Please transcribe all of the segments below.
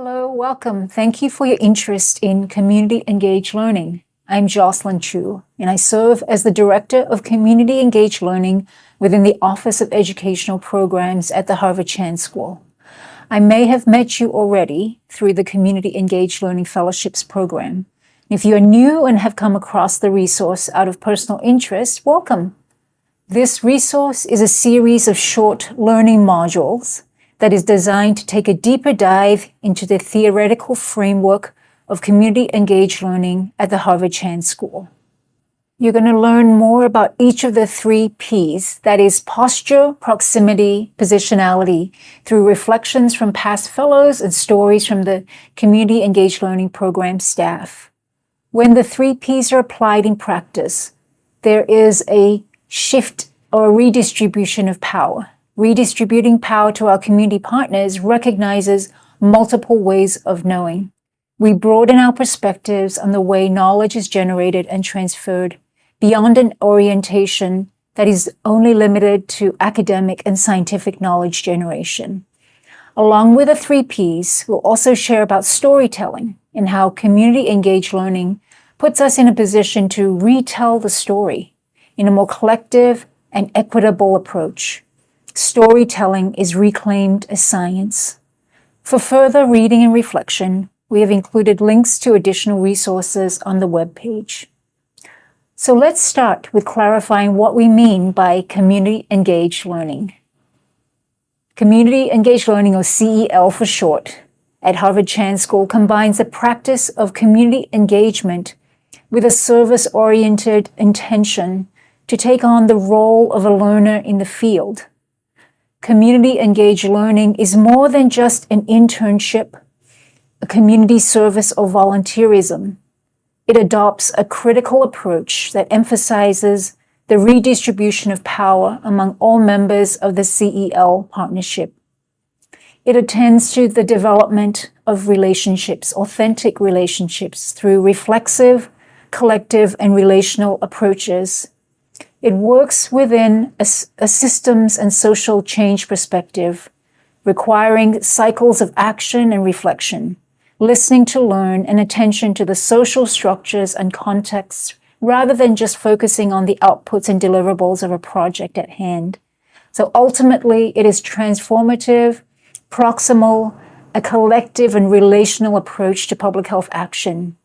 Hello, welcome. Thank you for your interest in Community Engaged Learning. I'm Jocelyn Chu, and I serve as the Director of Community Engaged Learning within the Office of Educational Programs at the Harvard Chan School. I may have met you already through the Community Engaged Learning Fellowships program. If you are new and have come across the resource out of personal interest, welcome. This resource is a series of short learning modules that is designed to take a deeper dive into the theoretical framework of community engaged learning at the Harvard Chan School. You're going to learn more about each of the 3 Ps, that is posture, proximity, positionality, through reflections from past fellows and stories from the Community Engaged Learning Program staff. When the 3 Ps are applied in practice, there is a shift or redistribution of power. Redistributing power to our community partners recognizes multiple ways of knowing. We broaden our perspectives on the way knowledge is generated and transferred beyond an orientation that is only limited to academic and scientific knowledge generation. Along with the 3 Ps, we'll also share about storytelling and how community engaged learning puts us in a position to retell the story in a more collective and equitable approach. Storytelling is reclaimed as science. For further reading and reflection, we have included links to additional resources on the webpage. So let's start with clarifying what we mean by community engaged learning. Community engaged learning, or CEL for short, at Harvard Chan School combines the practice of community engagement with a service-oriented intention to take on the role of a learner in the field. Community engaged learning is more than just an internship, a community service, or volunteerism. It adopts a critical approach that emphasizes the redistribution of power among all members of the CEL partnership. It attends to the development of relationships, authentic relationships, through reflexive, collective, and relational approaches. It works within a systems and social change perspective, requiring cycles of action and reflection, listening to learn, and attention to the social structures and contexts, rather than just focusing on the outputs and deliverables of a project at hand. So ultimately, it is transformative, proximal, a collective and relational approach to public health action.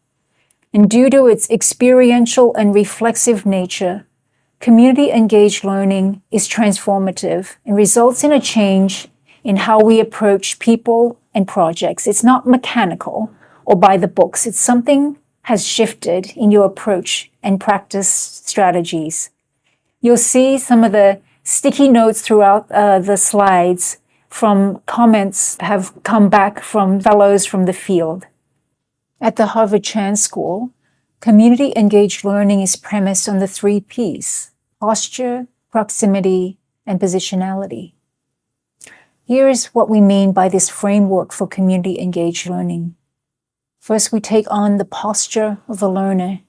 And due to its experiential and reflexive nature, community engaged learning is transformative and results in a change in how we approach people and projects. It's not mechanical or by the books. It's something has shifted in your approach and practice strategies. You'll see some of the sticky notes throughout the slides from comments have come back from fellows from the field. At the Harvard Chan School, community engaged learning is premised on the 3 Ps: posture, proximity, and positionality. Here is what we mean by this framework for community engaged learning. First, we take on the posture of the learner.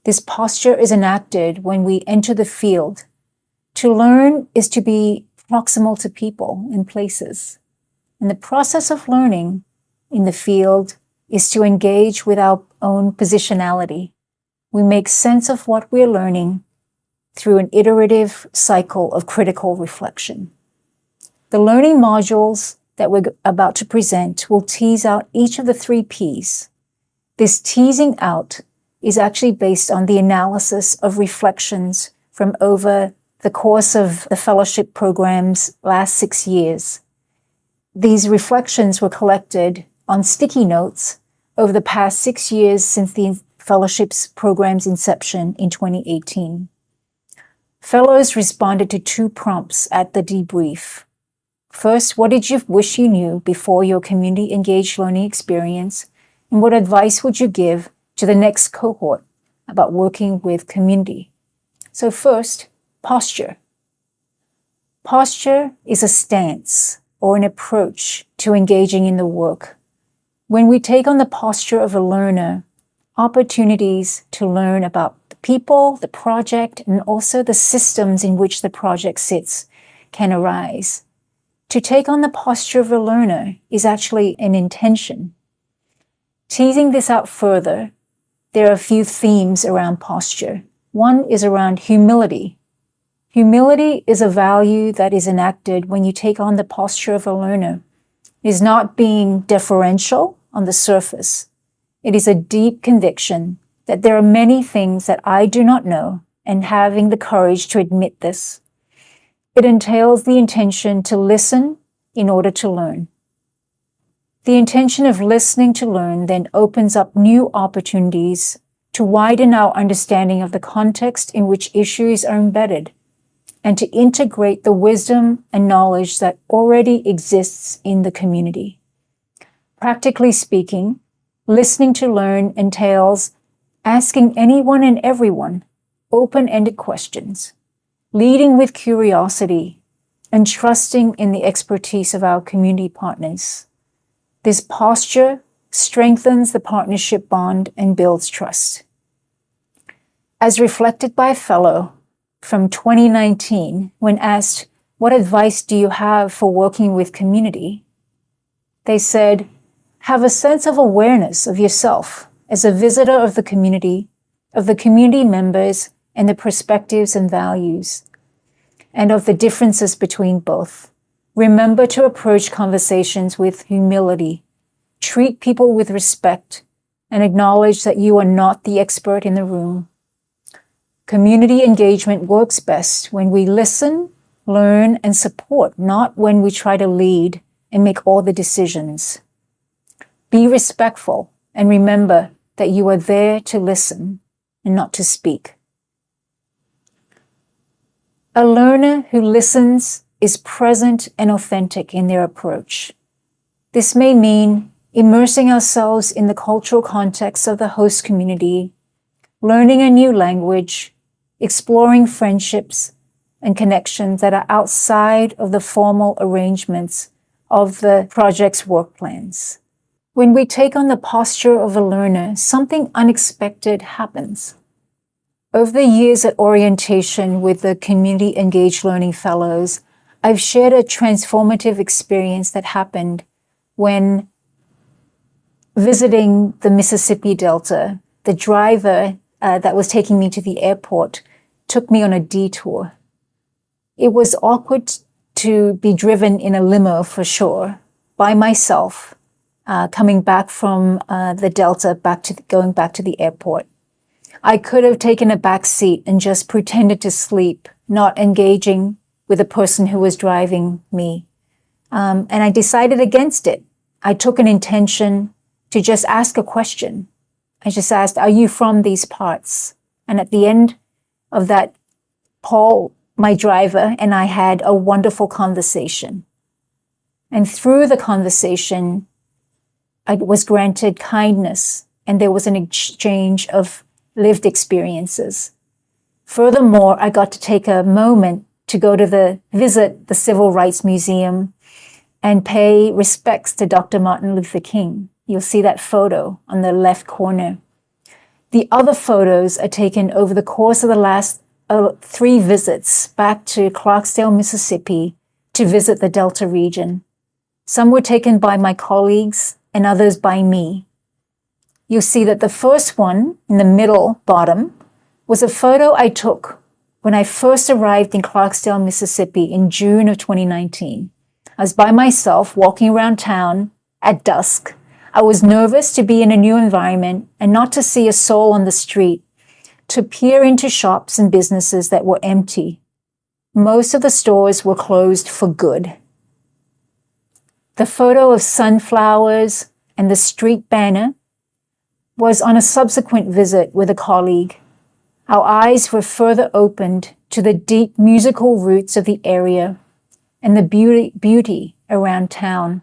This posture is enacted when we enter the field. To learn is to be proximal to people and places. And the process of learning in the field is to engage with our own positionality. We make sense of what we're learning through an iterative cycle of critical reflection. The learning modules that we're about to present will tease out each of the 3 Ps. This teasing out is actually based on the analysis of reflections from over the course of the fellowship program's last 6 years. These reflections were collected on sticky notes over the past 6 years since the fellowship's program's inception in 2018. Fellows responded to 2 prompts at the debrief. First, what did you wish you knew before your community engaged learning experience? And what advice would you give to the next cohort about working with community? So first, posture. Posture is a stance or an approach to engaging in the work. When we take on the posture of a learner, opportunities to learn about the people, the project, and also the systems in which the project sits can arise. To take on the posture of a learner is actually an intention. Teasing this out further, there are a few themes around posture. One is around humility. Humility is a value that is enacted when you take on the posture of a learner. It is not being deferential on the surface. It is a deep conviction that there are many things that I do not know, and having the courage to admit this. It entails the intention to listen in order to learn. The intention of listening to learn then opens up new opportunities to widen our understanding of the context in which issues are embedded, and to integrate the wisdom and knowledge that already exists in the community. Practically speaking, listening to learn entails asking anyone and everyone open-ended questions, leading with curiosity, and trusting in the expertise of our community partners. This posture strengthens the partnership bond and builds trust. As reflected by a fellow from 2019, when asked, "What advice do you have for working with community?" they said, "Have a sense of awareness of yourself as a visitor of the community members, and the perspectives and values, and of the differences between both. Remember to approach conversations with humility. Treat people with respect, and acknowledge that you are not the expert in the room. Community engagement works best when we listen, learn, and support, not when we try to lead and make all the decisions. Be respectful, and remember that you are there to listen and not to speak." A learner who listens is present and authentic in their approach. This may mean immersing ourselves in the cultural context of the host community, learning a new language, exploring friendships and connections that are outside of the formal arrangements of the project's work plans. When we take on the posture of a learner, something unexpected happens. Over the years at orientation with the Community Engaged Learning Fellows, I've shared a transformative experience that happened when visiting the Mississippi Delta. The driver that was taking me to the airport took me on a detour. It was awkward to be driven in a limo for sure, by myself, coming back from the Delta, going back to the airport. I could have taken a back seat and just pretended to sleep, not engaging with the person who was driving me. And I decided against it. I took an intention to just ask a question. I just asked, "Are you from these parts?" And at the end of that, Paul, my driver, and I had a wonderful conversation. And through the conversation, I was granted kindness, and there was an exchange of lived experiences. Furthermore, I got to take a moment to go to visit the Civil Rights Museum and pay respects to Dr. Martin Luther King. You'll see that photo on the left corner. The other photos are taken over the course of the last 3 visits back to Clarksdale, Mississippi, to visit the Delta region. Some were taken by my colleagues and others by me. You'll see that the first one, in the middle bottom, was a photo I took when I first arrived in Clarksdale, Mississippi in June of 2019. I was by myself walking around town at dusk. I was nervous to be in a new environment and not to see a soul on the street, to peer into shops and businesses that were empty. Most of the stores were closed for good. The photo of sunflowers and the street banner was on a subsequent visit with a colleague. Our eyes were further opened to the deep musical roots of the area and the beauty around town.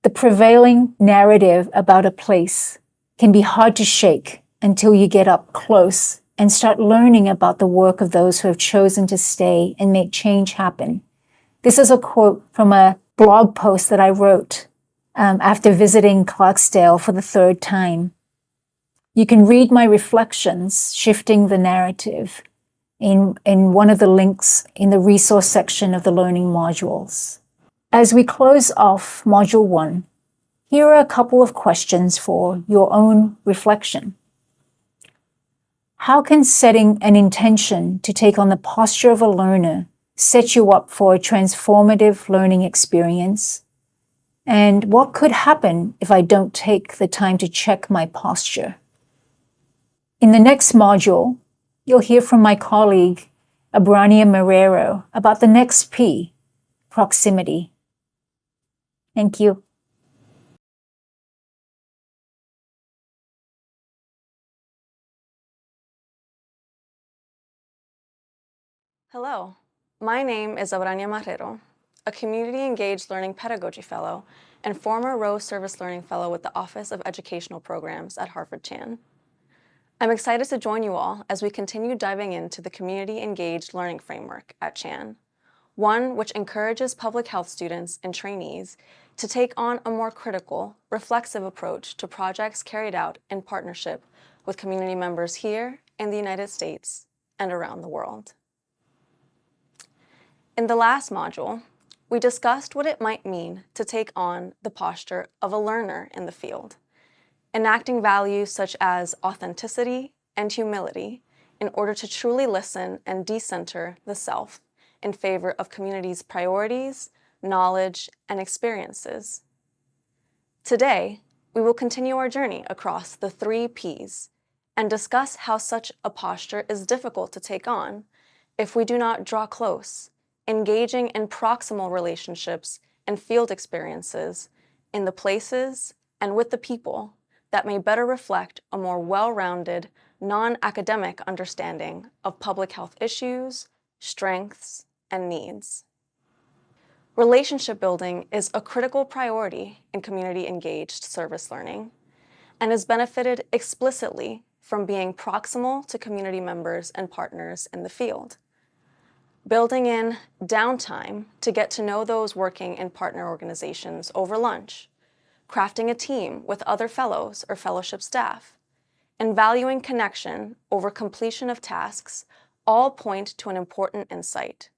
The prevailing narrative about a place can be hard to shake until you get up close and start learning about the work of those who have chosen to stay and make change happen. This is a quote from a blog post that I wrote after visiting Clarksdale for the 3rd time. You can read my reflections, shifting the narrative, in one of the links in the resource section of the learning modules. As we close off Module 1, Here are a couple of questions for your own reflection. How can setting an intention to take on the posture of a learner set you up for a transformative learning experience? And what could happen if I don't take the time to check my posture? In the next module, you'll hear from my colleague, Abrania Marrero, about the next P, proximity. Thank you. Hello, my name is Abrania Marrero, a Community Engaged Learning Pedagogy Fellow and former Rose Service Learning Fellow with the Office of Educational Programs at Harvard-Chan. I'm excited to join you all as we continue diving into the Community Engaged Learning Framework at Chan, one which encourages public health students and trainees to take on a more critical, reflexive approach to projects carried out in partnership with community members here in the United States and around the world. In the last module, we discussed what it might mean to take on the posture of a learner in the field, enacting values such as authenticity and humility in order to truly listen and decenter the self in favor of community's priorities, knowledge, and experiences. Today, we will continue our journey across the 3 Ps and discuss how such a posture is difficult to take on if we do not draw close, engaging in proximal relationships and field experiences in the places and with the people that may better reflect a more well-rounded, non-academic understanding of public health issues, strengths, and needs. Relationship building is a critical priority in community-engaged service learning and is benefited explicitly from being proximal to community members and partners in the field. Building in downtime to get to know those working in partner organizations over lunch, crafting a team with other fellows or fellowship staff, and valuing connection over completion of tasks all point to an important insight.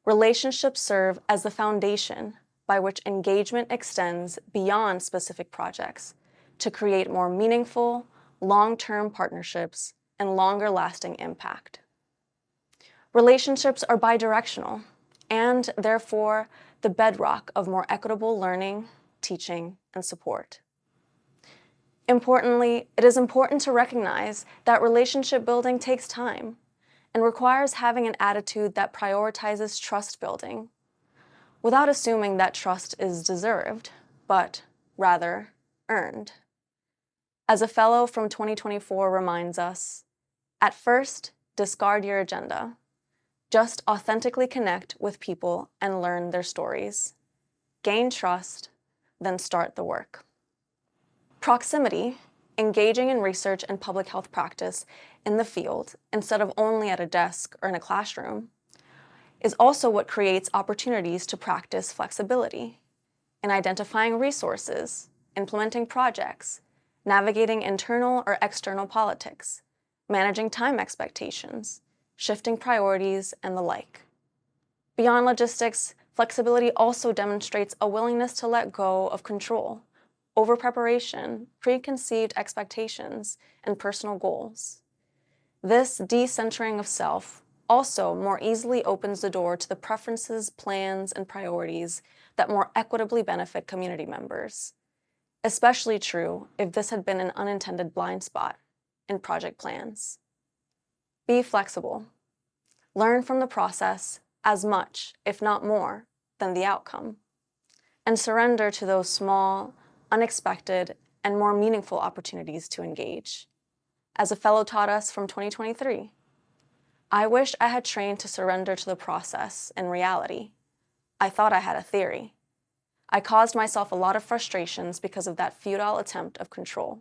Relationships serve as the foundation by which engagement extends beyond specific projects to create more meaningful, long-term partnerships and longer-lasting impact. Relationships are bidirectional and, therefore, the bedrock of more equitable learning, teaching, and support. Importantly, it is important to recognize that relationship building takes time and requires having an attitude that prioritizes trust building, without assuming that trust is deserved, but rather earned. As a fellow from 2024 reminds us, at first, discard your agenda. Just authentically connect with people and learn their stories. Gain trust, then start the work. Proximity, engaging in research and public health practice in the field instead of only at a desk or in a classroom, is also what creates opportunities to practice flexibility in identifying resources, implementing projects, navigating internal or external politics, managing time expectations, shifting priorities, and the like. Beyond logistics, flexibility also demonstrates a willingness to let go of control, over-preparation, preconceived expectations, and personal goals. This decentering of self also more easily opens the door to the preferences, plans, and priorities that more equitably benefit community members, especially true if this had been an unintended blind spot in project plans. Be flexible. Learn from the process as much, if not more, than the outcome, and surrender to those small, unexpected, and more meaningful opportunities to engage. As a fellow taught us from 2023, I wish I had trained to surrender to the process in reality. I thought I had a theory. I caused myself a lot of frustrations because of that futile attempt of control.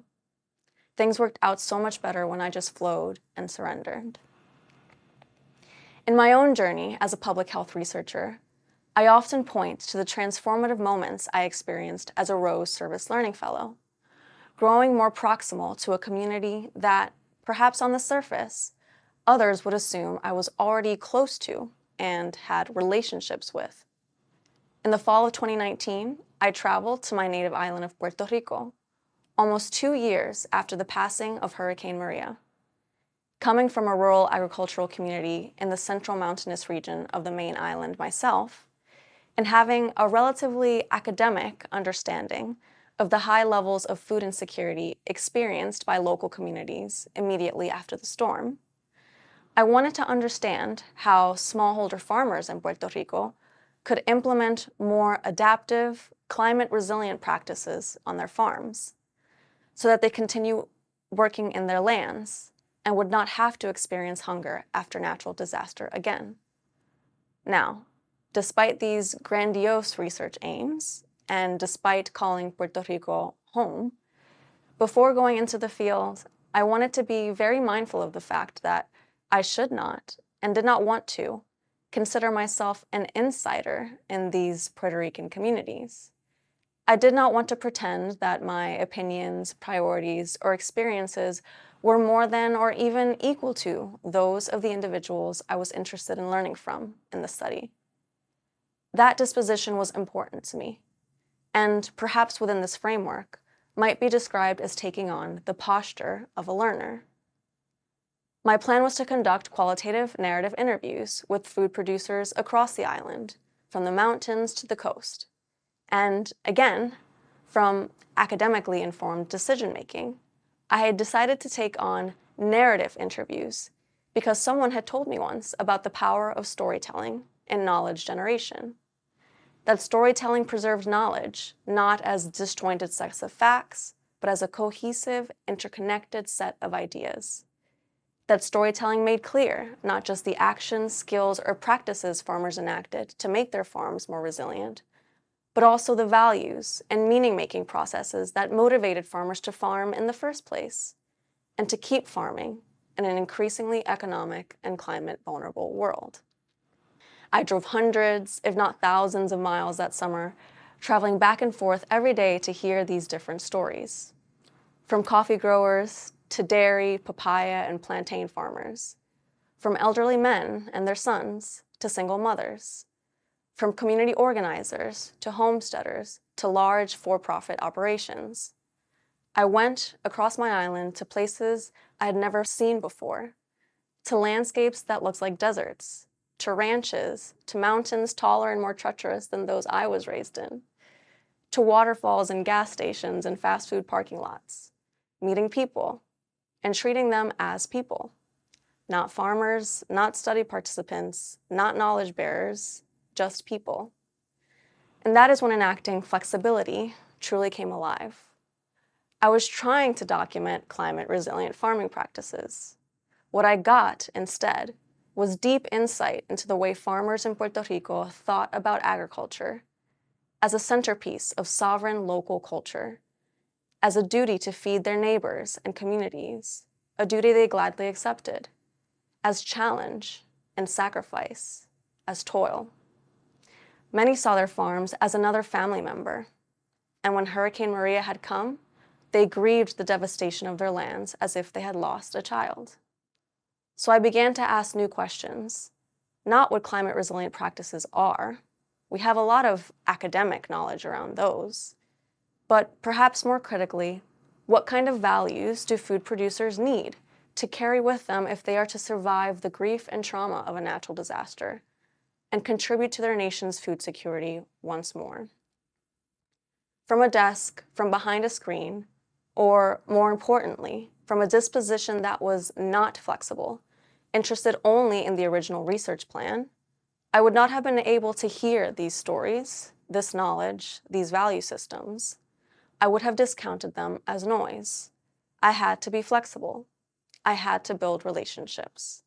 Things worked out so much better when I just flowed and surrendered. In my own journey as a public health researcher, I often point to the transformative moments I experienced as a Rose Service Learning Fellow, growing more proximal to a community that, perhaps on the surface, others would assume I was already close to and had relationships with. In the fall of 2019, I traveled to my native island of Puerto Rico, almost 2 years after the passing of Hurricane Maria. Coming from a rural agricultural community in the central mountainous region of the main island myself, and having a relatively academic understanding of the high levels of food insecurity experienced by local communities immediately after the storm, I wanted to understand how smallholder farmers in Puerto Rico could implement more adaptive, climate-resilient practices on their farms so that they continue working in their lands and would not have to experience hunger after natural disaster again. Now, despite these grandiose research aims, and despite calling Puerto Rico home, before going into the field, I wanted to be very mindful of the fact that I should not, and did not want to, consider myself an insider in these Puerto Rican communities. I did not want to pretend that my opinions, priorities, or experiences were more than or even equal to those of the individuals I was interested in learning from in the study. That disposition was important to me, and perhaps within this framework, might be described as taking on the posture of a learner. My plan was to conduct qualitative narrative interviews with food producers across the island, from the mountains to the coast. And again, from academically informed decision-making, I had decided to take on narrative interviews because someone had told me once about the power of storytelling in knowledge generation. That storytelling preserved knowledge, not as disjointed sets of facts, but as a cohesive, interconnected set of ideas. That storytelling made clear not just the actions, skills, or practices farmers enacted to make their farms more resilient, but also the values and meaning-making processes that motivated farmers to farm in the first place, and to keep farming in an increasingly economic and climate-vulnerable world. I drove hundreds, if not thousands of miles that summer, traveling back and forth every day to hear these different stories. From coffee growers to dairy, papaya, and plantain farmers. From elderly men and their sons to single mothers. From community organizers to homesteaders to large for-profit operations. I went across my island to places I had never seen before, to landscapes that looked like deserts, to ranches, to mountains taller and more treacherous than those I was raised in, to waterfalls and gas stations and fast food parking lots, meeting people and treating them as people, not farmers, not study participants, not knowledge bearers, just people. And that is when enacting flexibility truly came alive. I was trying to document climate-resilient farming practices. What I got, instead, was deep insight into the way farmers in Puerto Rico thought about agriculture as a centerpiece of sovereign local culture, as a duty to feed their neighbors and communities, a duty they gladly accepted, as challenge and sacrifice, as toil. Many saw their farms as another family member, and when Hurricane Maria had come, they grieved the devastation of their lands as if they had lost a child. So I began to ask new questions, not what climate-resilient practices are. We have a lot of academic knowledge around those. But perhaps more critically, what kind of values do food producers need to carry with them if they are to survive the grief and trauma of a natural disaster and contribute to their nation's food security once more? From a desk, from behind a screen, or more importantly, from a disposition that was not flexible, interested only in the original research plan, I would not have been able to hear these stories, this knowledge, these value systems. I would have discounted them as noise. I had to be flexible. I had to build relationships.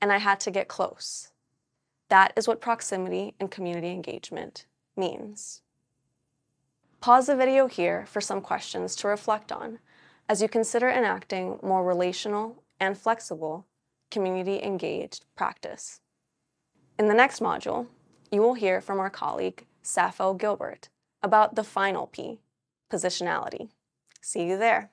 And I had to get close. That is what proximity and community engagement means. Pause the video here for some questions to reflect on as you consider enacting more relational and flexible community-engaged practice. In the next module, you will hear from our colleague, Sappho Gilbert, about the final P, positionality. See you there.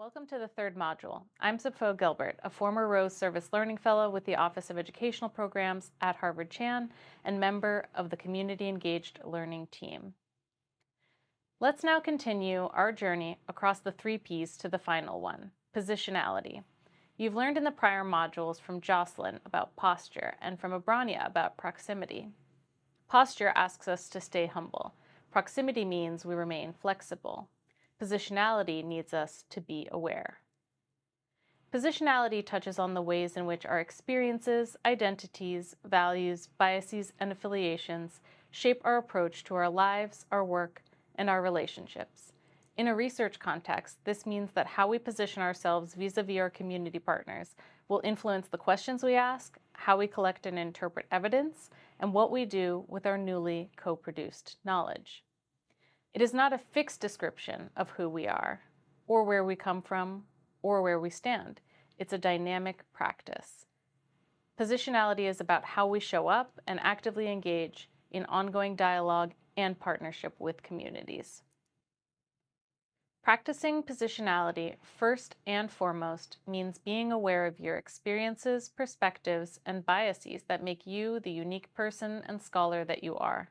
Welcome to the third module. I'm Sapho Gilbert, a former Rose Service Learning Fellow with the Office of Educational Programs at Harvard-Chan and member of the Community Engaged Learning team. Let's now continue our journey across the 3 Ps to the final one, positionality. You've learned in the prior modules from Jocelyn about posture and from Abrania about proximity. Posture asks us to stay humble. Proximity means we remain flexible. Positionality needs us to be aware. Positionality touches on the ways in which our experiences, identities, values, biases, and affiliations shape our approach to our lives, our work, and our relationships. In a research context, this means that how we position ourselves vis-a-vis our community partners will influence the questions we ask, how we collect and interpret evidence, and what we do with our newly co-produced knowledge. It is not a fixed description of who we are, or where we come from, or where we stand. It's a dynamic practice. Positionality is about how we show up and actively engage in ongoing dialogue and partnership with communities. Practicing positionality first and foremost means being aware of your experiences, perspectives, and biases that make you the unique person and scholar that you are.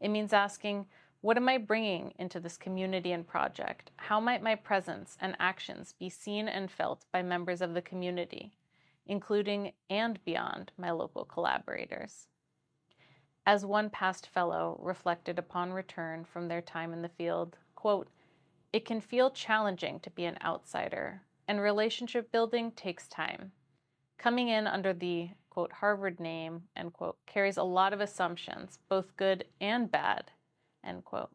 It means asking, what am I bringing into this community and project? How might my presence and actions be seen and felt by members of the community, including and beyond my local collaborators? As one past fellow reflected upon return from their time in the field, quote, "It can feel challenging to be an outsider, and relationship building takes time. Coming in under the, quote, Harvard name, end quote, carries a lot of assumptions, both good and bad, end quote."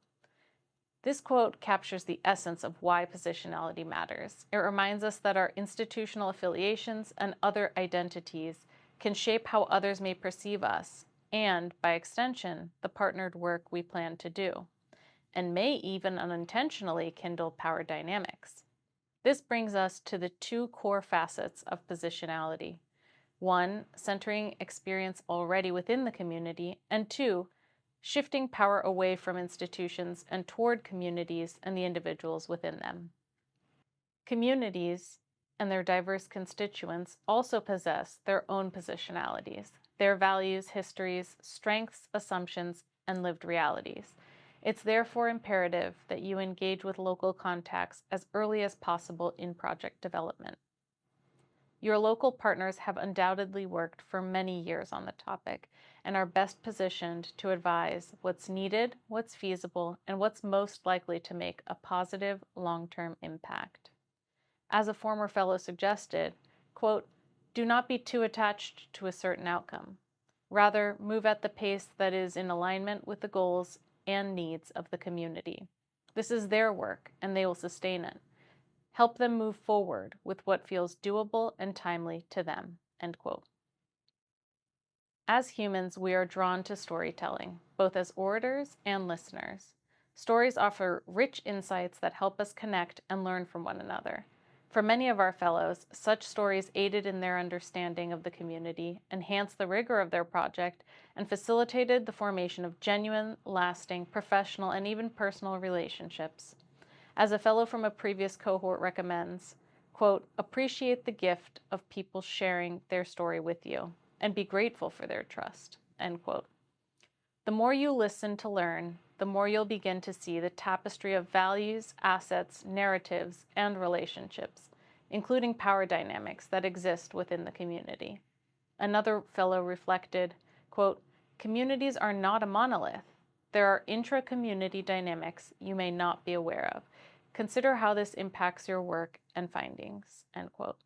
This quote captures the essence of why positionality matters. It reminds us that our institutional affiliations and other identities can shape how others may perceive us, and, by extension, the partnered work we plan to do, and may even unintentionally kindle power dynamics. This brings us to the 2 core facets of positionality. 1, centering experience already within the community, and 2, shifting power away from institutions and toward communities and the individuals within them. Communities and their diverse constituents also possess their own positionalities, their values, histories, strengths, assumptions, and lived realities. It's therefore imperative that you engage with local contacts as early as possible in project development. Your local partners have undoubtedly worked for many years on the topic and are best positioned to advise what's needed, what's feasible, and what's most likely to make a positive long-term impact. As a former fellow suggested, quote, "Do not be too attached to a certain outcome. Rather, move at the pace that is in alignment with the goals and needs of the community. This is their work, and they will sustain it. Help them move forward with what feels doable and timely to them," end quote. As humans, we are drawn to storytelling, both as orators and listeners. Stories offer rich insights that help us connect and learn from one another. For many of our fellows, such stories aided in their understanding of the community, enhanced the rigor of their project, and facilitated the formation of genuine, lasting, professional, and even personal relationships. As a fellow from a previous cohort recommends, quote, "Appreciate the gift of people sharing their story with you, and be grateful for their trust," end quote. The more you listen to learn, the more you'll begin to see the tapestry of values, assets, narratives, and relationships, including power dynamics that exist within the community. Another fellow reflected, quote, "Communities are not a monolith. There are intra-community dynamics you may not be aware of. Consider how this impacts your work and findings," end quote.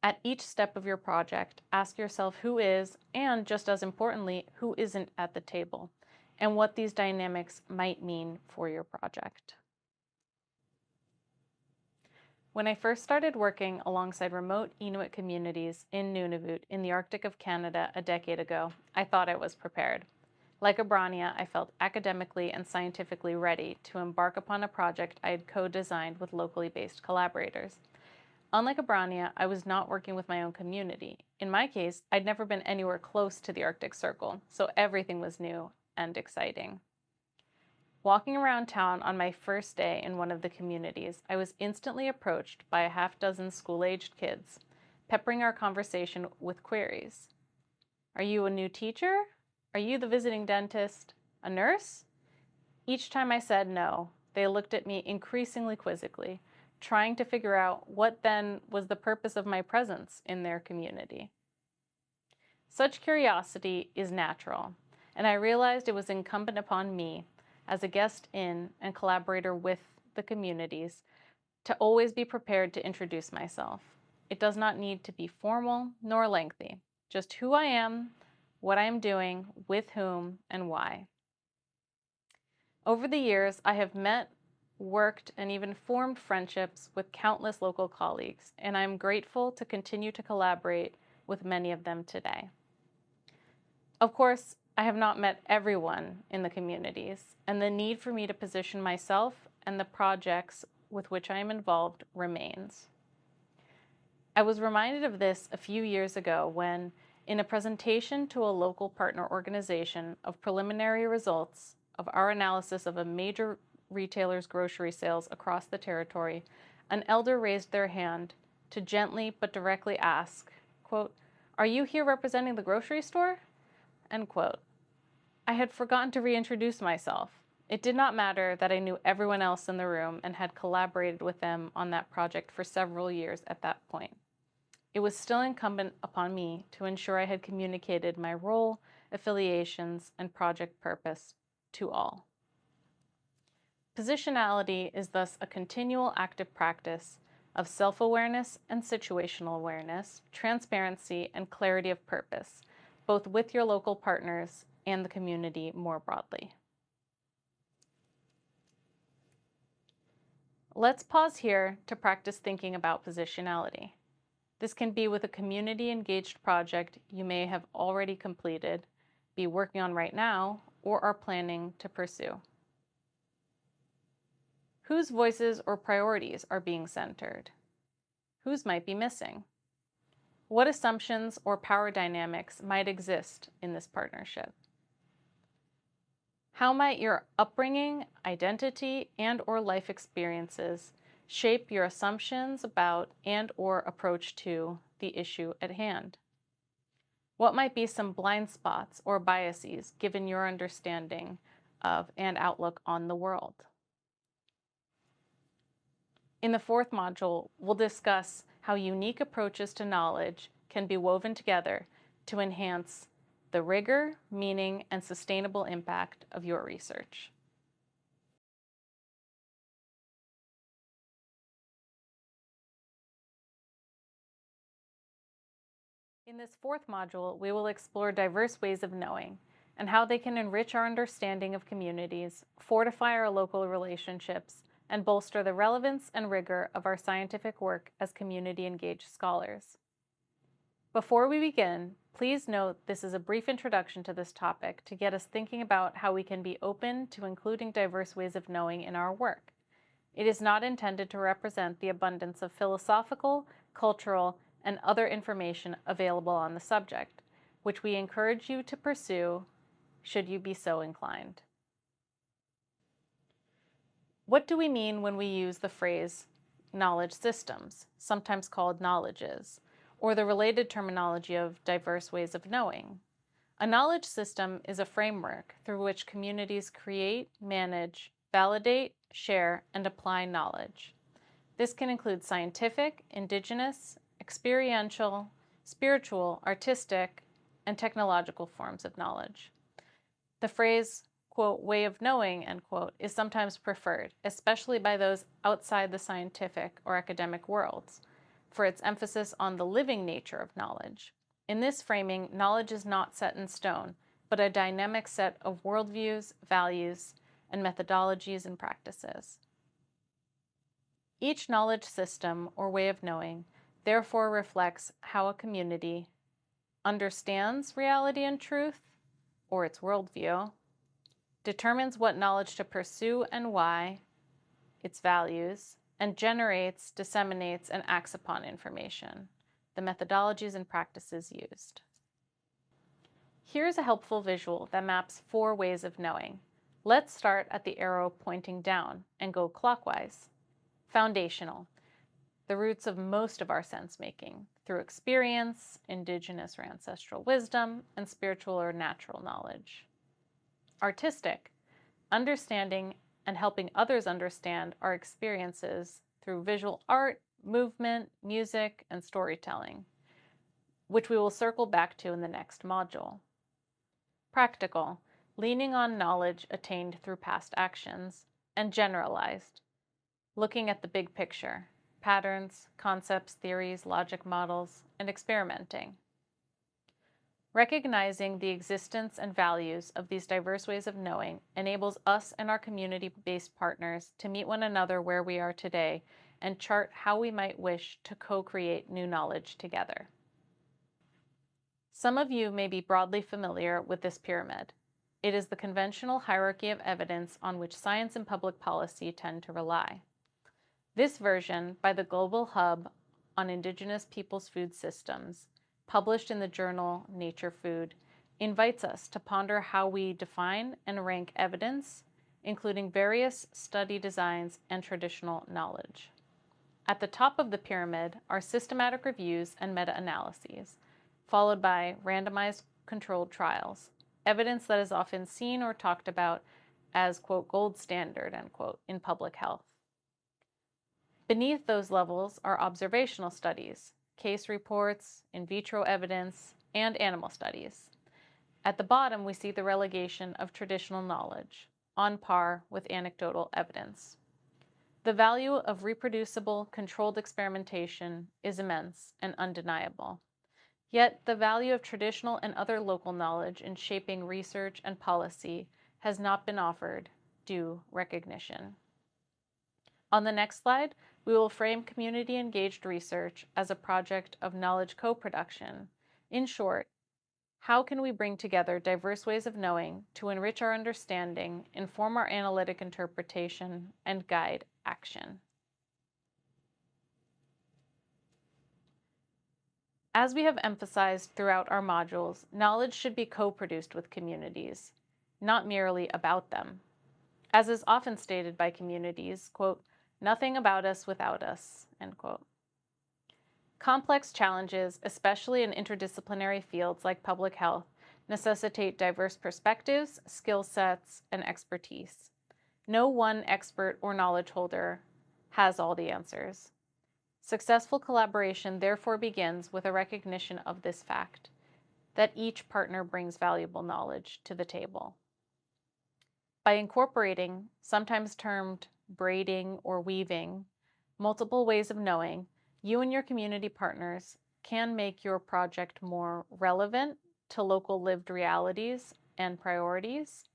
At each step of your project, ask yourself who is, and just as importantly, who isn't at the table, and what these dynamics might mean for your project. When I first started working alongside remote Inuit communities in Nunavut in the Arctic of Canada a decade ago, I thought I was prepared. Like Abrania, I felt academically and scientifically ready to embark upon a project I had co-designed with locally based collaborators. Unlike Abrania, I was not working with my own community. In my case, I'd never been anywhere close to the Arctic Circle, so everything was new and exciting. Walking around town on my first day in one of the communities, I was instantly approached by a half-dozen school-aged kids, peppering our conversation with queries. Are you a new teacher? Are you the visiting dentist? A nurse? Each time I said no, they looked at me increasingly quizzically, trying to figure out what then was the purpose of my presence in their community. Such curiosity is natural, and I realized it was incumbent upon me, as a guest in and collaborator with the communities, to always be prepared to introduce myself. It does not need to be formal nor lengthy, just who I am, what I am doing, with whom, and why. Over the years, I have met, worked, and even formed friendships with countless local colleagues, and I am grateful to continue to collaborate with many of them today. Of course, I have not met everyone in the communities, and the need for me to position myself and the projects with which I am involved remains. I was reminded of this a few years ago when, in a presentation to a local partner organization of preliminary results of our analysis of a major retailer's grocery sales across the territory, an elder raised their hand to gently but directly ask, quote, "Are you here representing the grocery store?" End quote. I had forgotten to reintroduce myself. It did not matter that I knew everyone else in the room and had collaborated with them on that project for several years at that point. It was still incumbent upon me to ensure I had communicated my role, affiliations, and project purpose to all. Positionality is thus a continual active practice of self-awareness and situational awareness, transparency, and clarity of purpose, both with your local partners and the community more broadly. Let's pause here to practice thinking about positionality. This can be with a community-engaged project you may have already completed, be working on right now, or are planning to pursue. Whose voices or priorities are being centered? Whose might be missing? What assumptions or power dynamics might exist in this partnership? How might your upbringing, identity, and/or life experiences shape your assumptions about and/or approach to the issue at hand? What might be some blind spots or biases given your understanding of and outlook on the world? In the fourth module, we'll discuss how unique approaches to knowledge can be woven together to enhance the rigor, meaning, and sustainable impact of your research. In this fourth module, we will explore diverse ways of knowing and how they can enrich our understanding of communities, fortify our local relationships, and bolster the relevance and rigor of our scientific work as community-engaged scholars. Before we begin, please note this is a brief introduction to this topic to get us thinking about how we can be open to including diverse ways of knowing in our work. It is not intended to represent the abundance of philosophical, cultural, and other information available on the subject, which we encourage you to pursue should you be so inclined. What do we mean when we use the phrase knowledge systems, sometimes called knowledges, or the related terminology of diverse ways of knowing? A knowledge system is a framework through which communities create, manage, validate, share, and apply knowledge. This can include scientific, indigenous, experiential, spiritual, artistic, and technological forms of knowledge. The phrase, quote, way of knowing, end quote, is sometimes preferred, especially by those outside the scientific or academic worlds, for its emphasis on the living nature of knowledge. In this framing, knowledge is not set in stone, but a dynamic set of worldviews, values, and methodologies and practices. Each knowledge system or way of knowing therefore reflects how a community understands reality and truth, or its worldview, determines what knowledge to pursue and why, its values, and generates, disseminates, and acts upon information, the methodologies and practices used. Here's a helpful visual that maps 4 ways of knowing: Let's start at the arrow pointing down and go clockwise. Foundational, the roots of most of our sense-making, through experience, indigenous or ancestral wisdom, and spiritual or natural knowledge. Artistic, understanding and helping others understand our experiences through visual art, movement, music, and storytelling, which we will circle back to in the next module. Practical, leaning on knowledge attained through past actions. And generalized, looking at the big picture, patterns, concepts, theories, logic models, and experimenting. Recognizing the existence and values of these diverse ways of knowing enables us and our community-based partners to meet one another where we are today and chart how we might wish to co-create new knowledge together. Some of you may be broadly familiar with this pyramid. It is the conventional hierarchy of evidence on which science and public policy tend to rely. This version, by the Global Hub on Indigenous Peoples' Food Systems, published in the journal Nature Food, invites us to ponder how we define and rank evidence, including various study designs and traditional knowledge. At the top of the pyramid are systematic reviews and meta-analyses, followed by randomized controlled trials, evidence that is often seen or talked about as, quote, gold standard, end quote, in public health. Beneath those levels are observational studies, case reports, in vitro evidence, and animal studies. At the bottom, we see the relegation of traditional knowledge, on par with anecdotal evidence. The value of reproducible, controlled experimentation is immense and undeniable. Yet, the value of traditional and other local knowledge in shaping research and policy has not been offered due recognition. On the next slide, we will frame community-engaged research as a project of knowledge co-production. In short, how can we bring together diverse ways of knowing to enrich our understanding, inform our analytic interpretation, and guide action? As we have emphasized throughout our modules, knowledge should be co-produced with communities, not merely about them. As is often stated by communities, quote, "Nothing about us without us," end quote. Complex challenges, especially in interdisciplinary fields like public health, necessitate diverse perspectives, skill sets, and expertise. No one expert or knowledge holder has all the answers. Successful collaboration therefore begins with a recognition of this fact, that each partner brings valuable knowledge to the table. By incorporating, sometimes termed braiding or weaving, multiple ways of knowing, you and your community partners can make your project more relevant to local lived realities and priorities,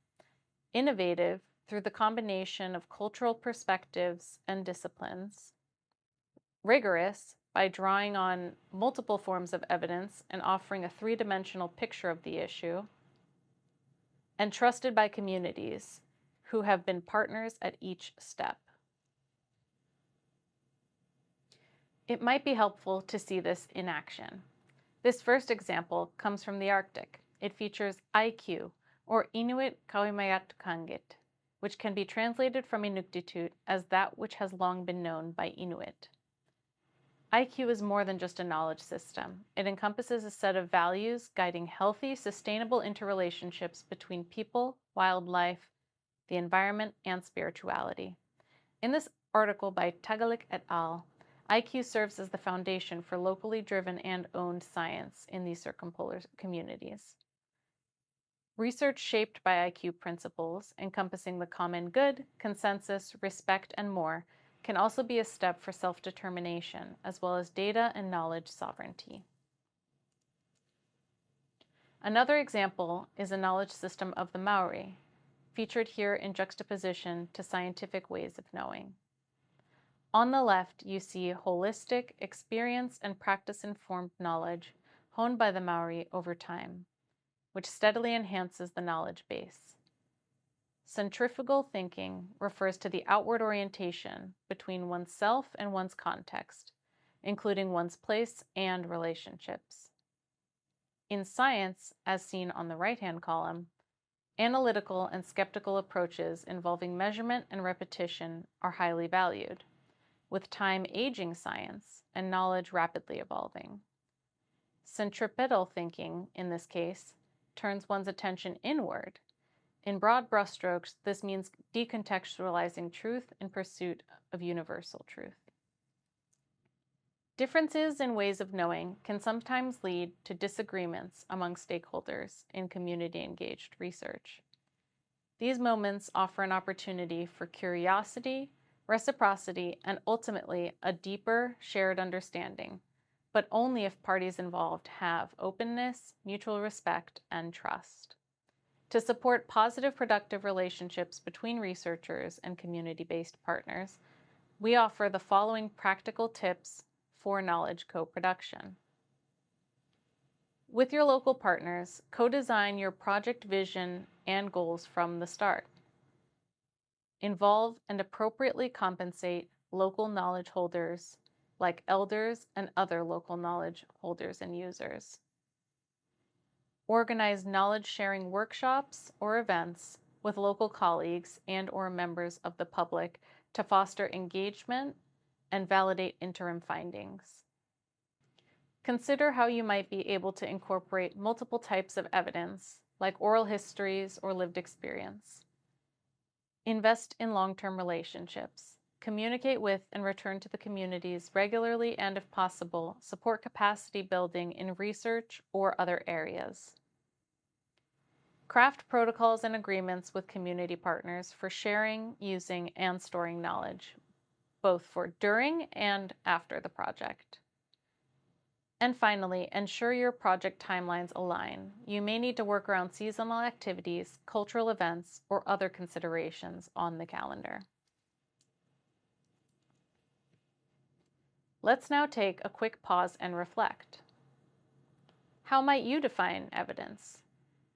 innovative through the combination of cultural perspectives and disciplines, rigorous by drawing on multiple forms of evidence and offering a three-dimensional picture of the issue, and trusted by communities who have been partners at each step. It might be helpful to see this in action. This first example comes from the Arctic. It features IQ, or Inuit Kauimaitukangit, which can be translated from Inuktitut as that which has long been known by Inuit. IQ is more than just a knowledge system. It encompasses a set of values guiding healthy, sustainable interrelationships between people, wildlife, the environment, and spirituality. In this article by Tagalik et al., IQ serves as the foundation for locally driven and owned science in these circumpolar communities. Research shaped by IQ principles, encompassing the common good, consensus, respect, and more, can also be a step for self-determination, as well as data and knowledge sovereignty. Another example is a knowledge system of the Maori, featured here in juxtaposition to scientific ways of knowing. On the left, you see holistic, experience and practice-informed knowledge honed by the Maori over time, which steadily enhances the knowledge base. Centrifugal thinking refers to the outward orientation between oneself and one's context, including one's place and relationships. In science, as seen on the right-hand column, Analytical and skeptical approaches involving measurement and repetition are highly valued, with time aging science and knowledge rapidly evolving. Centripetal thinking, in this case, turns one's attention inward. In broad brushstrokes, this means decontextualizing truth in pursuit of universal truth. Differences in ways of knowing can sometimes lead to disagreements among stakeholders in community-engaged research. These moments offer an opportunity for curiosity, reciprocity, and ultimately a deeper shared understanding, but only if parties involved have openness, mutual respect, and trust. To support positive, productive relationships between researchers and community-based partners, we offer the following practical tips for knowledge co-production. With your local partners, co-design your project vision and goals from the start. Involve and appropriately compensate local knowledge holders like elders and other local knowledge holders and users. Organize knowledge-sharing workshops or events with local colleagues and/or members of the public to foster engagement and validate interim findings. Consider how you might be able to incorporate multiple types of evidence, like oral histories or lived experience. Invest in long-term relationships. Communicate with and return to the communities regularly and, if possible, support capacity building in research or other areas. Craft protocols and agreements with community partners for sharing, using, and storing knowledge, both for during and after the project. And finally, ensure your project timelines align. You may need to work around seasonal activities, cultural events, or other considerations on the calendar. Let's now take a quick pause and reflect. How might you define evidence?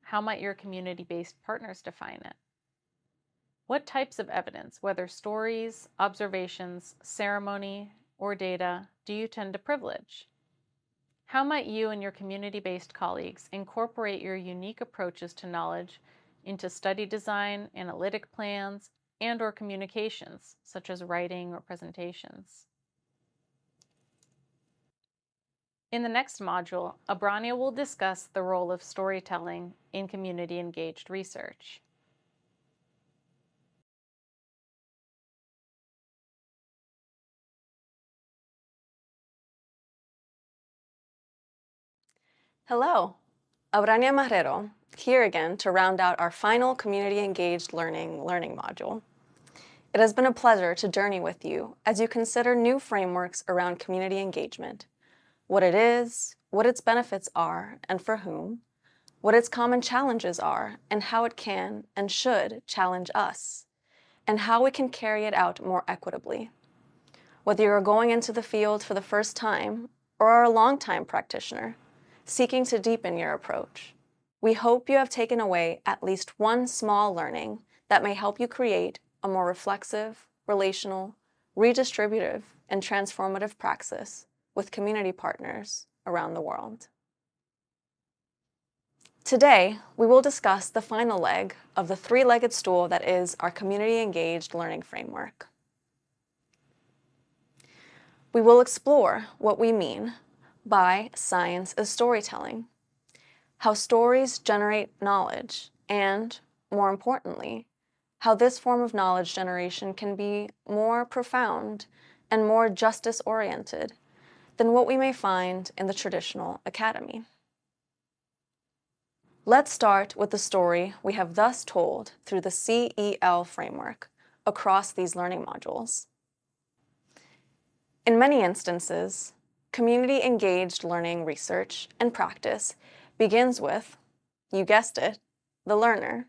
How might your community-based partners define it? What types of evidence, whether stories, observations, ceremony, or data, do you tend to privilege? How might you and your community-based colleagues incorporate your unique approaches to knowledge into study design, analytic plans, and/or communications, such as writing or presentations? In the next module, Abrania will discuss the role of storytelling in community-engaged research. Hello, Abrania Marrero, here again to round out our final community-engaged learning module. It has been a pleasure to journey with you as you consider new frameworks around community engagement, what it is, what its benefits are and for whom, what its common challenges are and how it can and should challenge us, and how we can carry it out more equitably. Whether you are going into the field for the first time or are a long-time practitioner, seeking to deepen your approach, we hope you have taken away at least one small learning that may help you create a more reflexive, relational, redistributive, and transformative praxis with community partners around the world. Today, we will discuss the final leg of the three-legged stool that is our community-engaged learning framework. We will explore what we mean by science as storytelling, how stories generate knowledge, and, more importantly, how this form of knowledge generation can be more profound and more justice-oriented than what we may find in the traditional academy. Let's start with the story we have thus told through the CEL framework across these learning modules. In many instances, community-engaged learning research and practice begins with, you guessed it, the learner,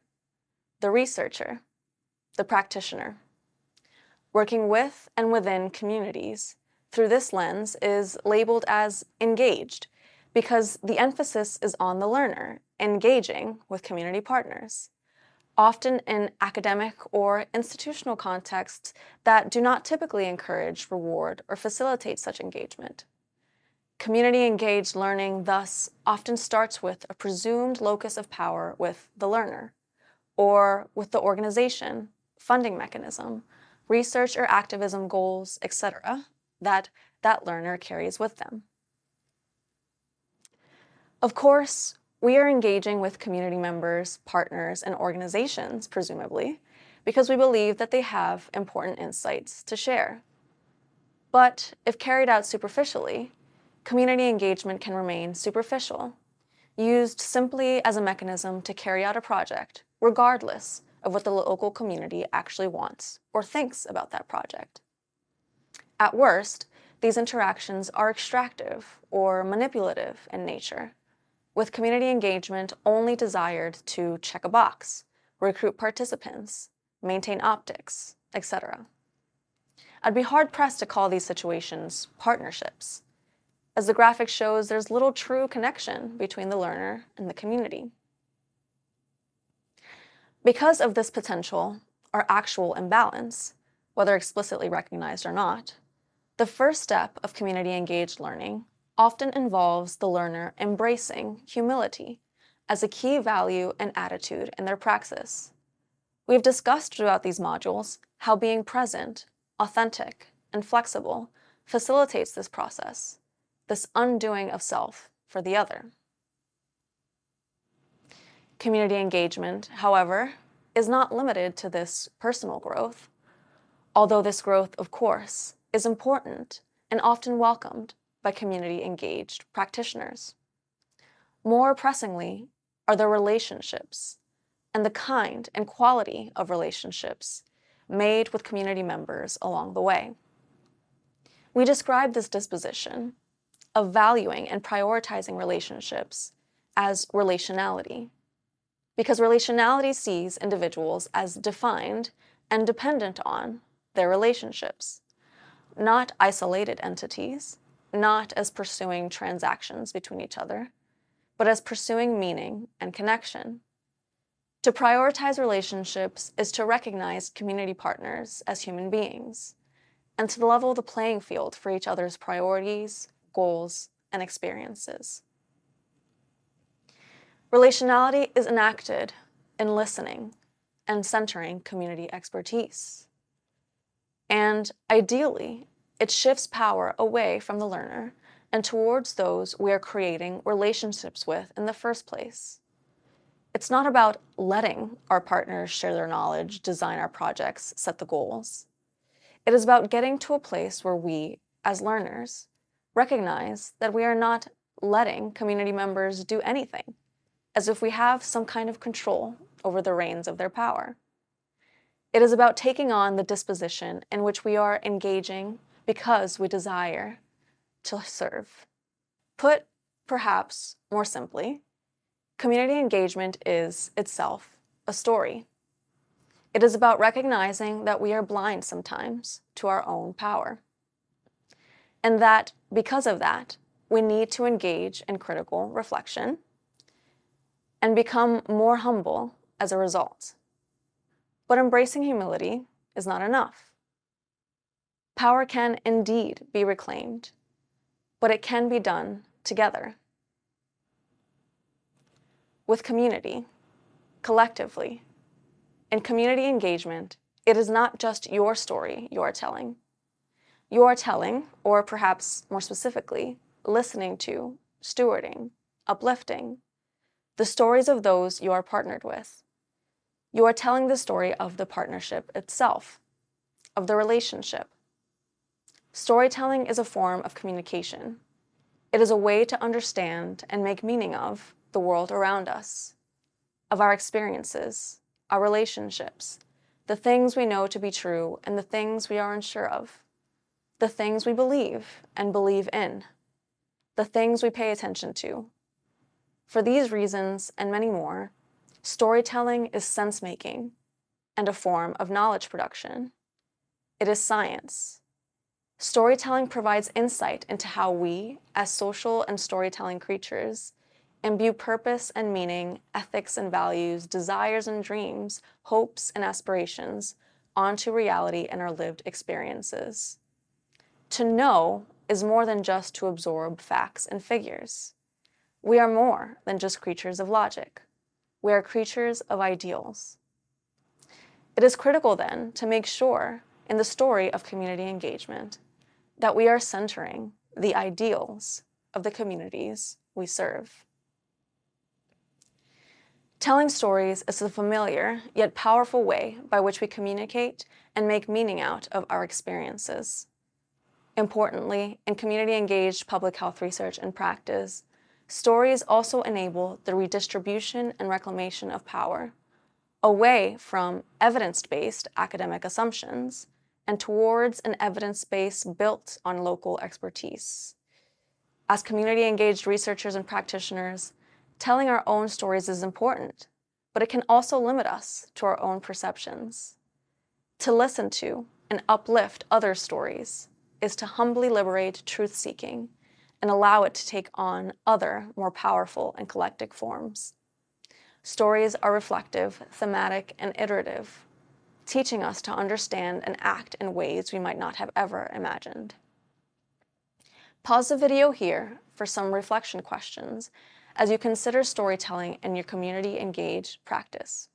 the researcher, the practitioner. Working with and within communities through this lens is labeled as engaged because the emphasis is on the learner engaging with community partners, often in academic or institutional contexts that do not typically encourage, reward, or facilitate such engagement. Community-engaged learning thus often starts with a presumed locus of power with the learner, or with the organization, funding mechanism, research or activism goals, etc., that learner carries with them. Of course, we are engaging with community members, partners, and organizations, presumably, because we believe that they have important insights to share. But if carried out superficially, community engagement can remain superficial, used simply as a mechanism to carry out a project, regardless of what the local community actually wants or thinks about that project. At worst, these interactions are extractive or manipulative in nature, with community engagement only desired to check a box, recruit participants, maintain optics, etc. I'd be hard-pressed to call these situations partnerships. As the graphic shows, there's little true connection between the learner and the community. Because of this potential or actual imbalance, whether explicitly recognized or not, the first step of community-engaged learning often involves the learner embracing humility as a key value and attitude in their praxis. We've discussed throughout these modules how being present, authentic, and flexible facilitates this process, this undoing of self for the other. Community engagement, however, is not limited to this personal growth, although this growth, of course, is important and often welcomed by community-engaged practitioners. More pressingly are the relationships and the kind and quality of relationships made with community members along the way. We describe this disposition of valuing and prioritizing relationships as relationality, because relationality sees individuals as defined and dependent on their relationships, not isolated entities, not as pursuing transactions between each other, but as pursuing meaning and connection. To prioritize relationships is to recognize community partners as human beings, and to level the playing field for each other's priorities, goals, and experiences. Relationality is enacted in listening and centering community expertise. And ideally, it shifts power away from the learner and towards those we are creating relationships with in the first place. It's not about letting our partners share their knowledge, design our projects, set the goals. It is about getting to a place where we, as learners, recognize that we are not letting community members do anything, as if we have some kind of control over the reins of their power. It is about taking on the disposition in which we are engaging because we desire to serve. Put, perhaps more simply, community engagement is itself a story. It is about recognizing that we are blind sometimes to our own power, and that because of that, we need to engage in critical reflection and become more humble as a result. But embracing humility is not enough. Power can indeed be reclaimed, but it can be done together. With community, collectively. In community engagement, it is not just your story you are telling. You are telling, or perhaps more specifically, listening to, stewarding, uplifting, the stories of those you are partnered with. You are telling the story of the partnership itself, of the relationship. Storytelling is a form of communication. It is a way to understand and make meaning of the world around us, of our experiences, our relationships, the things we know to be true and the things we are unsure of, the things we believe and believe in, the things we pay attention to. For these reasons and many more, storytelling is sense-making and a form of knowledge production. It is science. Storytelling provides insight into how we, as social and storytelling creatures, imbue purpose and meaning, ethics and values, desires and dreams, hopes and aspirations onto reality and our lived experiences. To know is more than just to absorb facts and figures. We are more than just creatures of logic. We are creatures of ideals, It is critical then to make sure in the story of community engagement that we are centering the ideals of the communities we serve. Telling stories is a familiar yet powerful way by which we communicate and make meaning out of our experiences. Importantly, in community-engaged public health research and practice, stories also enable the redistribution and reclamation of power, away from evidence-based academic assumptions and towards an evidence base built on local expertise. As community-engaged researchers and practitioners, telling our own stories is important, but it can also limit us to our own perceptions. To listen to and uplift other stories is to humbly liberate truth-seeking and allow it to take on other, more powerful and collective forms. Stories are reflective, thematic, and iterative, teaching us to understand and act in ways we might not have ever imagined. Pause the video here for some reflection questions as you consider storytelling in your community-engaged practice.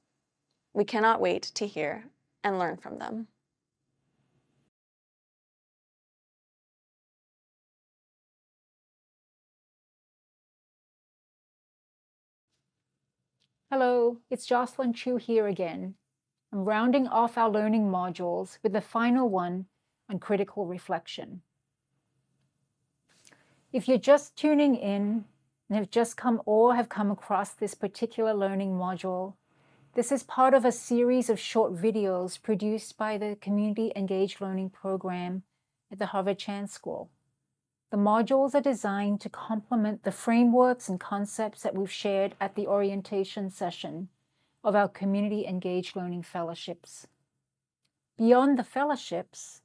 We cannot wait to hear and learn from them. Hello, it's Jocelyn Chu here again. I'm rounding off our learning modules with the final one on critical reflection. If you're just tuning in and have just come across this particular learning module, this is part of a series of short videos produced by the Community Engaged Learning Program at the Harvard Chan School. The modules are designed to complement the frameworks and concepts that we've shared at the orientation session of our Community Engaged Learning Fellowships. Beyond the fellowships,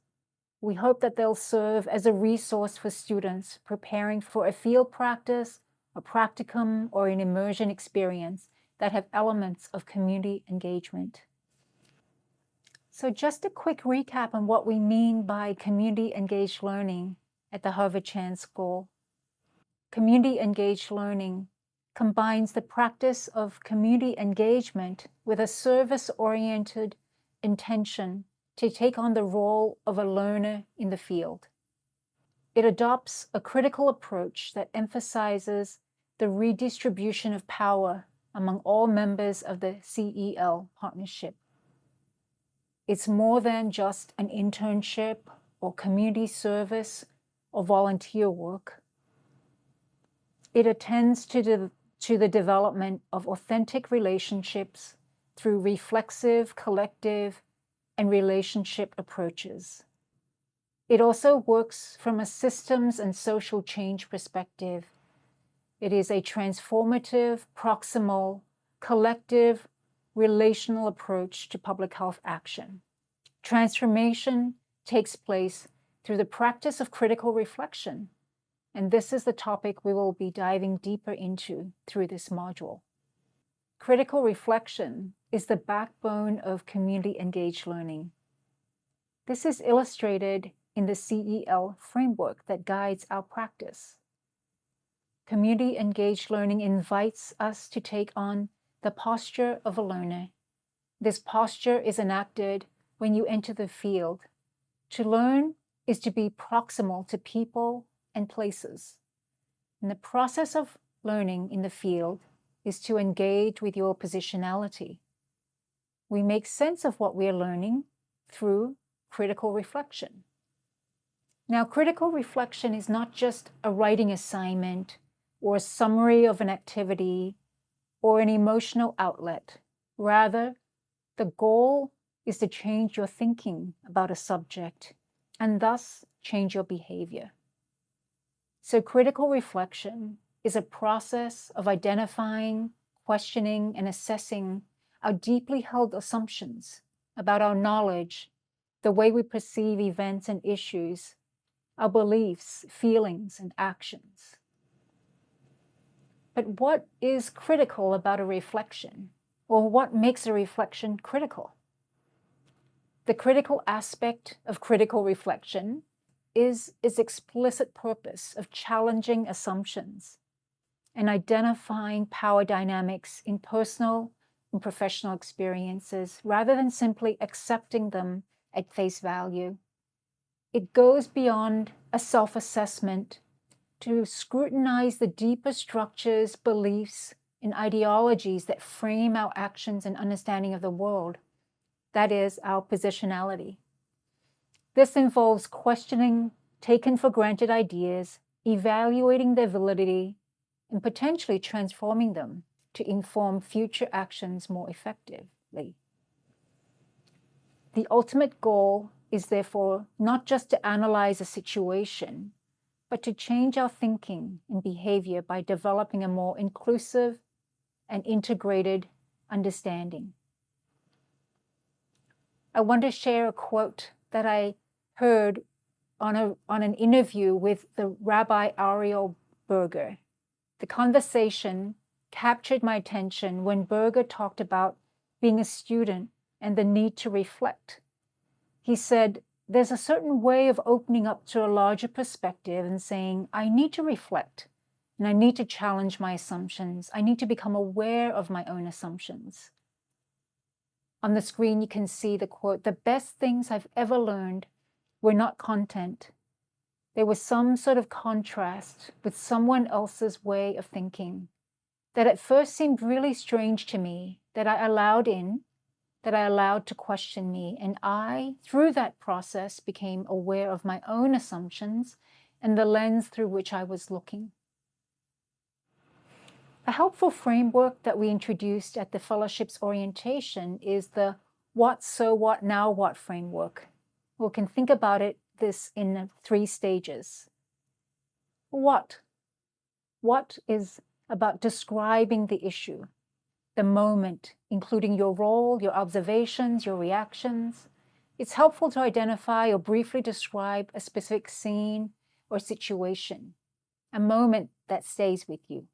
we hope that they'll serve as a resource for students preparing for a field practice, a practicum, or an immersion experience that have elements of community engagement. So just a quick recap on what we mean by community engaged learning at the Harvard Chan School. Community engaged learning combines the practice of community engagement with a service-oriented intention to take on the role of a learner in the field. It adopts a critical approach that emphasizes the redistribution of power among all members of the CEL partnership. It's more than just an internship or community service or volunteer work. It attends to the development of authentic relationships through reflexive, collective, and relationship approaches. It also works from a systems and social change perspective. It is a transformative, proximal, collective, relational approach to public health action. Transformation takes place through the practice of critical reflection, and this is the topic we will be diving deeper into through this module. Critical reflection is the backbone of community-engaged learning. This is illustrated in the CEL framework that guides our practice. Community-engaged learning invites us to take on the posture of a learner. This posture is enacted when you enter the field. To learn is to be proximal to people and places. And the process of learning in the field is to engage with your positionality. We make sense of what we are learning through critical reflection. Now, critical reflection is not just a writing assignment or a summary of an activity or an emotional outlet. Rather, the goal is to change your thinking about a subject and thus change your behavior. So critical reflection is a process of identifying, questioning, and assessing our deeply held assumptions about our knowledge, the way we perceive events and issues, our beliefs, feelings, and actions. But what is critical about a reflection, or what makes a reflection critical? The critical aspect of critical reflection is its explicit purpose of challenging assumptions and identifying power dynamics in personal, and professional experiences rather than simply accepting them at face value. It goes beyond a self-assessment to scrutinize the deeper structures, beliefs, and ideologies that frame our actions and understanding of the world. That is our positionality. This involves questioning taken for granted ideas, evaluating their validity, and potentially transforming them to inform future actions more effectively. The ultimate goal is therefore not just to analyze a situation, but to change our thinking and behavior by developing a more inclusive and integrated understanding. I want to share a quote that I heard on an interview with the Rabbi Ariel Berger. The conversation captured my attention when Berger talked about being a student and the need to reflect. He said, there's a certain way of opening up to a larger perspective and saying, I need to reflect, and I need to challenge my assumptions. I need to become aware of my own assumptions. On the screen, you can see the quote, the best things I've ever learned were not content. There was some sort of contrast with someone else's way of thinking that at first seemed really strange to me, that I allowed in, that I allowed to question me. And I, through that process, became aware of my own assumptions and the lens through which I was looking. A helpful framework that we introduced at the fellowship's orientation is the what, so what, now what framework. We can think about this in 3 stages. What? What is about describing the issue, the moment, including your role, your observations, your reactions. It's helpful to identify or briefly describe a specific scene or situation, a moment that stays with you.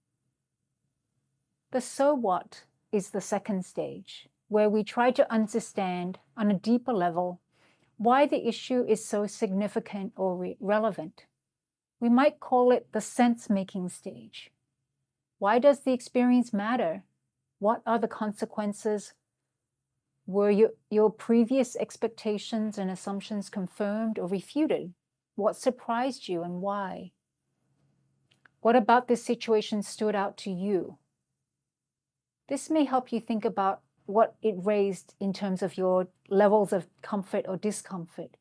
The so what is the second stage, where we try to understand on a deeper level why the issue is so significant or relevant. We might call it the sense-making stage. Why does the experience matter? What are the consequences? Were your previous expectations and assumptions confirmed or refuted? What surprised you and why? What about this situation stood out to you? This may help you think about what it raised in terms of your levels of comfort or discomfort.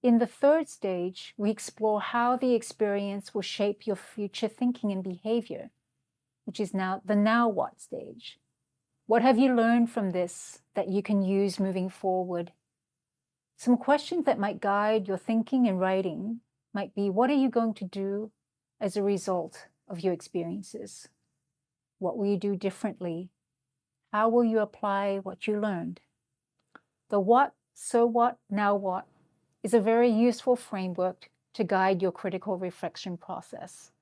In the third stage, we explore how the experience will shape your future thinking and behavior, which is now the now what stage. What have you learned from this that you can use moving forward? Some questions that might guide your thinking and writing might be, what are you going to do as a result of your experiences? What will you do differently? How will you apply what you learned? The what, so what, now what is a very useful framework to guide your critical reflection process.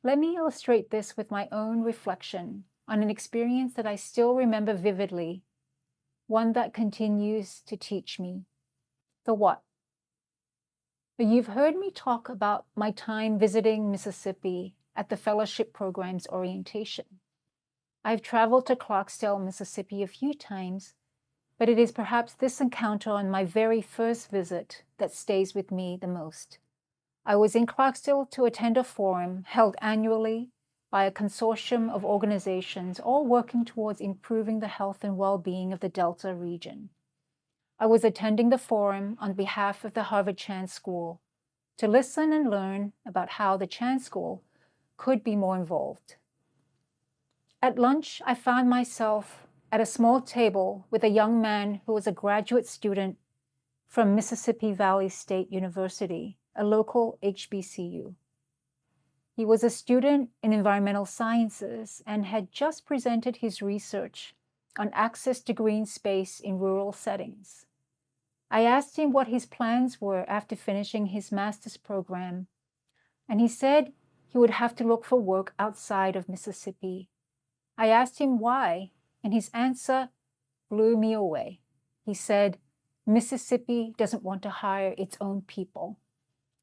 Let me illustrate this with my own reflection on an experience that I still remember vividly, one that continues to teach me. The what? You've heard me talk about my time visiting Mississippi at the fellowship program's orientation. I've traveled to Clarksdale, Mississippi a few times, but it is perhaps this encounter on my very first visit that stays with me the most. I was in Clarksdale to attend a forum held annually by a consortium of organizations all working towards improving the health and well-being of the Delta region. I was attending the forum on behalf of the Harvard Chan School to listen and learn about how the Chan School could be more involved. At lunch, I found myself at a small table with a young man who was a graduate student from Mississippi Valley State University, a local HBCU. He was a student in environmental sciences and had just presented his research on access to green space in rural settings. I asked him what his plans were after finishing his master's program, and he said he would have to look for work outside of Mississippi. I asked him why, and his answer blew me away. He said, Mississippi doesn't want to hire its own people.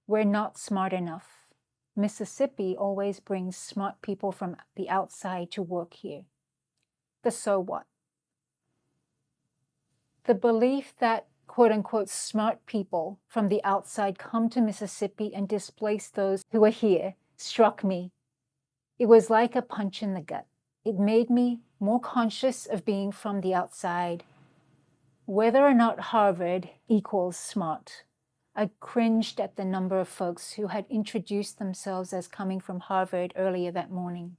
We're not smart enough. Mississippi always brings smart people from the outside to work here. The so what? The belief that quote-unquote smart people from the outside come to Mississippi and displace those who are here struck me. It was like a punch in the gut. It made me more conscious of being from the outside. Whether or not Harvard equals smart, I cringed at the number of folks who had introduced themselves as coming from Harvard earlier that morning.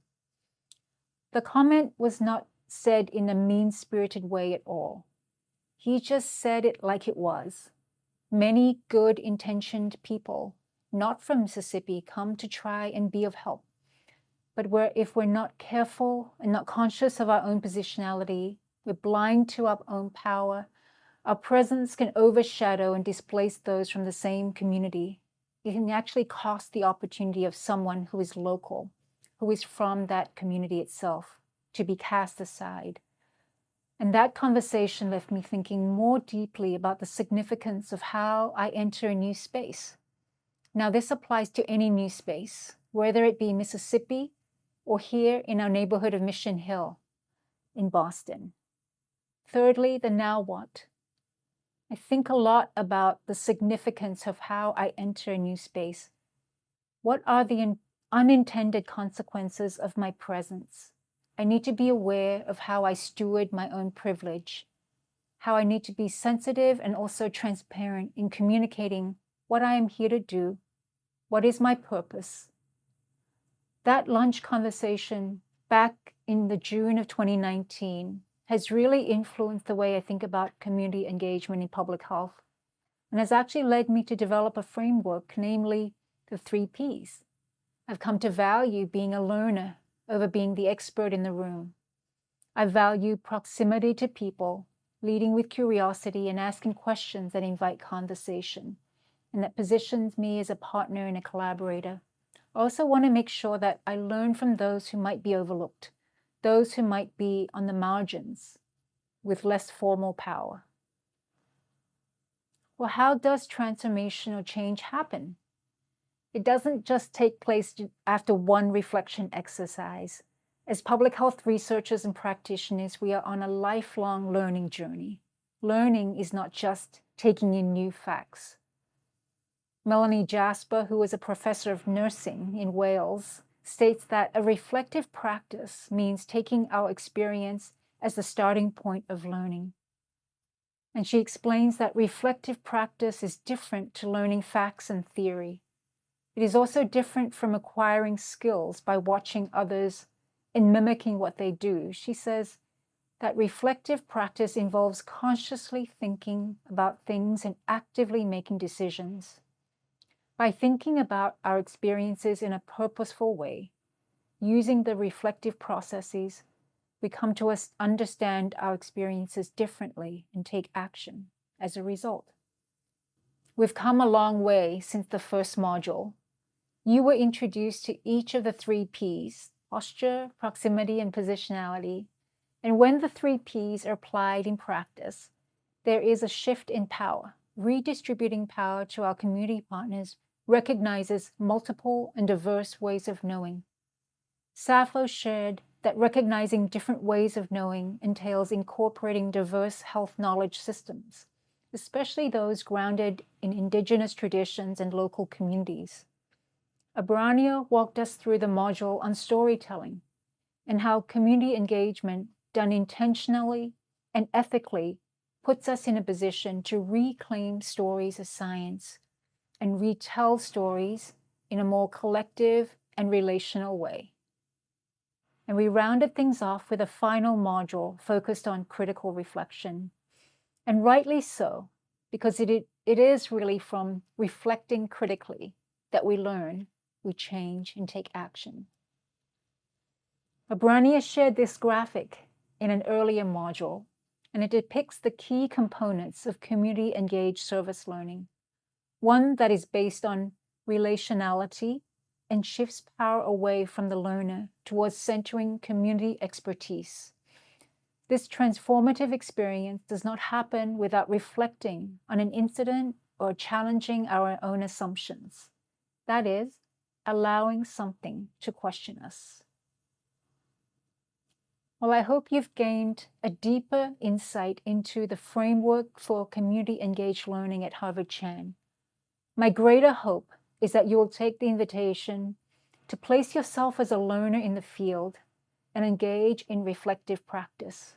The comment was not said in a mean-spirited way at all. He just said it like it was. Many good-intentioned people, not from Mississippi, come to try and be of help. But if we're not careful and not conscious of our own positionality, we're blind to our own power, our presence can overshadow and displace those from the same community. It can actually cost the opportunity of someone who is local, who is from that community itself, to be cast aside. And that conversation left me thinking more deeply about the significance of how I enter a new space. Now, this applies to any new space, whether it be Mississippi or here in our neighborhood of Mission Hill in Boston. Thirdly, the now what? I think a lot about the significance of how I enter a new space. What are the unintended consequences of my presence? I need to be aware of how I steward my own privilege, how I need to be sensitive and also transparent in communicating what I am here to do, what is my purpose. That lunch conversation back in the June of 2019 has really influenced the way I think about community engagement in public health, and has actually led me to develop a framework, namely the 3 Ps. I've come to value being a learner over being the expert in the room. I value proximity to people, leading with curiosity and asking questions that invite conversation, and that positions me as a partner and a collaborator. I also want to make sure that I learn from those who might be overlooked, those who might be on the margins with less formal power. Well, how does transformational change happen? It doesn't just take place after one reflection exercise. As public health researchers and practitioners, we are on a lifelong learning journey. Learning is not just taking in new facts. Melanie Jasper, who is a professor of nursing in Wales, states that a reflective practice means taking our experience as the starting point of learning. And she explains that reflective practice is different to learning facts and theory. It is also different from acquiring skills by watching others and mimicking what they do. She says that reflective practice involves consciously thinking about things and actively making decisions. By thinking about our experiences in a purposeful way, using the reflective processes, we come to understand our experiences differently and take action as a result. We've come a long way since the first module. You were introduced to each of the 3 Ps, posture, proximity, and positionality. And when the 3 Ps are applied in practice, there is a shift in power. Redistributing power to our community partners recognizes multiple and diverse ways of knowing. Sappho shared that recognizing different ways of knowing entails incorporating diverse health knowledge systems, especially those grounded in indigenous traditions and local communities. Abrania walked us through the module on storytelling and how community engagement done intentionally and ethically puts us in a position to reclaim stories as science and retell stories in a more collective and relational way. And we rounded things off with a final module focused on critical reflection. And rightly so, because it is really from reflecting critically that we learn, we change, and take action. Abrania shared this graphic in an earlier module, and it depicts the key components of community-engaged service learning. One that is based on relationality and shifts power away from the learner towards centering community expertise. This transformative experience does not happen without reflecting on an incident or challenging our own assumptions. That is, allowing something to question us. Well, I hope you've gained a deeper insight into the framework for community engaged learning at Harvard Chan. My greater hope is that you will take the invitation to place yourself as a learner in the field and engage in reflective practice.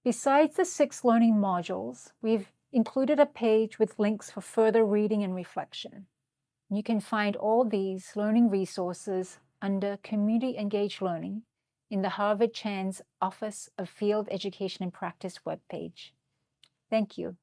Besides the 6 learning modules, we've included a page with links for further reading and reflection. You can find all these learning resources under Community Engaged Learning in the Harvard Chan's Office of Field Education and Practice webpage. Thank you.